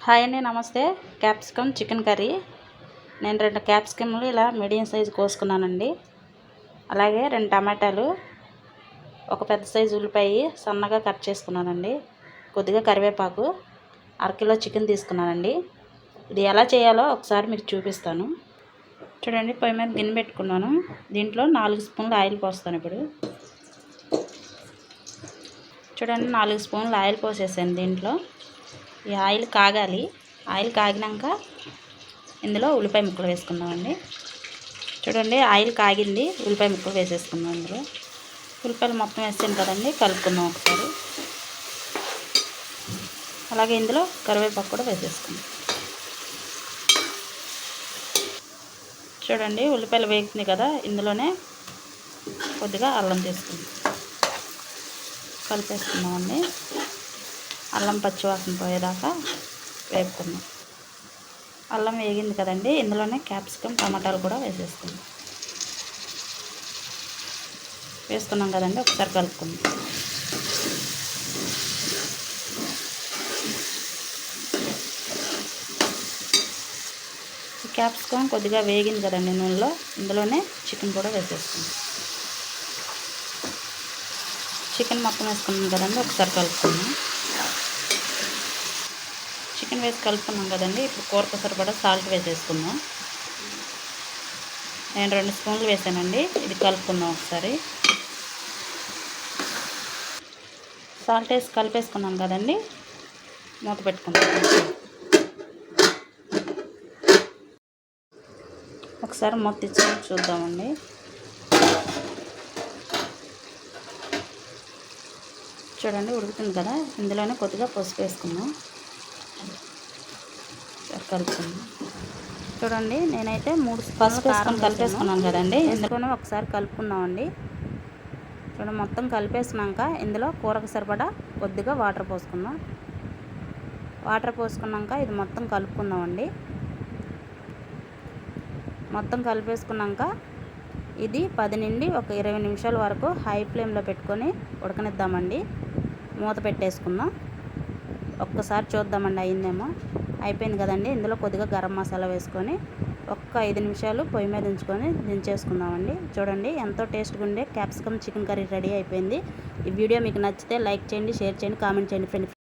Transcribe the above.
Hi అండి, నమస్తే. Capsicum chicken curry. నేను 2 క్యాప్సికమ్లు ఇలా మీడియం సైజు కోసుకున్నానండి. అలాగే 2 టమాటాలు, ఒక పెద్ద సైజు ఉల్లిపాయ సన్నగా కట్ చేసుకున్నానండి. కొద్దిగా కరివేపాకు, అరకిలో చికెన్ తీసుకున్నానండి. ఇది ఎలా చేయాలో ఒకసారి మీకు చూపిస్తాను. చూడండి, పొయ్యి మీద గిన్నె పెట్టుకున్నాను. దీంట్లో 4 స్పూన్లు ఆయిల్ పోస్తాను. ఇప్పుడు చూడండి, 4 స్పూన్లు ఆయిల్ పోసేసాను. దీంట్లో ఈ ఆయిల్ కాగాలి. ఆయిల్ కాగినాక ఇందులో ఉల్లిపాయ ముక్కలు వేసుకుందామండి. చూడండి, ఆయిల్ కాగింది. ఉల్లిపాయ ముక్కలు వేసేసుకుందాం. ఇందులో ఉల్లిపాయలు మొత్తం వేసాను కదండి, కలుపుకుందాం ఒకసారి. అలాగే ఇందులో కరివేపాకు కూడా వేసేసుకుందాం. చూడండి, ఉల్లిపాయలు వేగుతుంది కదా, ఇందులోనే కొద్దిగా అల్లం తీసుకుందాం, కలిపేసుకుందామండి. అల్లం పచ్చివాసన పోయేదాకా వేపుకుందాం. అల్లం వేగింది కదండి, ఇందులోనే క్యాప్సికమ్ టమాటాలు కూడా వేసుకున్నాం కదండి, ఒకసారి కలుపుకుందాం. క్యాప్సికమ్ కొద్దిగా వేగింది కదండి నూనెలో, ఇందులోనే చికెన్ కూడా వేసేసుకుందాం. చికెన్ మొత్తం వేసుకున్నాం కదండి, ఒకసారి కలుపుకుందాం. చికెన్ వేసి కలుపుకున్నాం కదండి, ఇప్పుడు కూరకు సరిపడా సాల్ట్ వేసేసుకుందాం. నేను 2 స్పూన్లు వేసానండి. ఇది కలుపుకుందాం ఒకసారి. సాల్ట్ వేసి కలిపేసుకున్నాం కదండి, మూత పెట్టుకుందాం. ఒకసారి మూత తెచ్చి చూద్దామండి. చూడండి, ఉడుకుతుంది కదా, ఇందులోనే కొద్దిగా పసుపు వేసుకుందాం, కలుపుకుందాం. చూడండి, నేనైతే 3 పసుపు వేసుకొని కలిపేసుకున్నాను కదండి, ఇందులోనే ఒకసారి కలుపుకుందామండి. చూడండి, మొత్తం కలిపేసినాక ఇందులో కూరకు సరిపడా కొద్దిగా వాటర్ పోసుకుందాం. వాటర్ పోసుకున్నాక ఇది మొత్తం కలుపుకుందామండి. మొత్తం కలిపేసుకున్నాక ఇది 10 నుండి ఒక 20 నిమిషాల వరకు హై ఫ్లేమ్లో పెట్టుకొని ఉడకనిద్దామండి. మూత పెట్టేసుకుందాం. ఒక్కసారి చూద్దామండి, అయిందేమో. అయిపోయింది కదండి. ఇందులో కొద్దిగా గరం మసాలా వేసుకొని ఒక్క 5 నిమిషాలు పొయ్యి మీద ఉంచుకొని దించేసుకుందామండి. చూడండి, ఎంతో టేస్ట్గా ఉండే క్యాప్సికమ్ చికెన్ కర్రీ రెడీ అయిపోయింది. ఈ వీడియో మీకు నచ్చితే లైక్ చేయండి, షేర్ చేయండి, కామెంట్ చేయండి ఫ్రెండ్స్.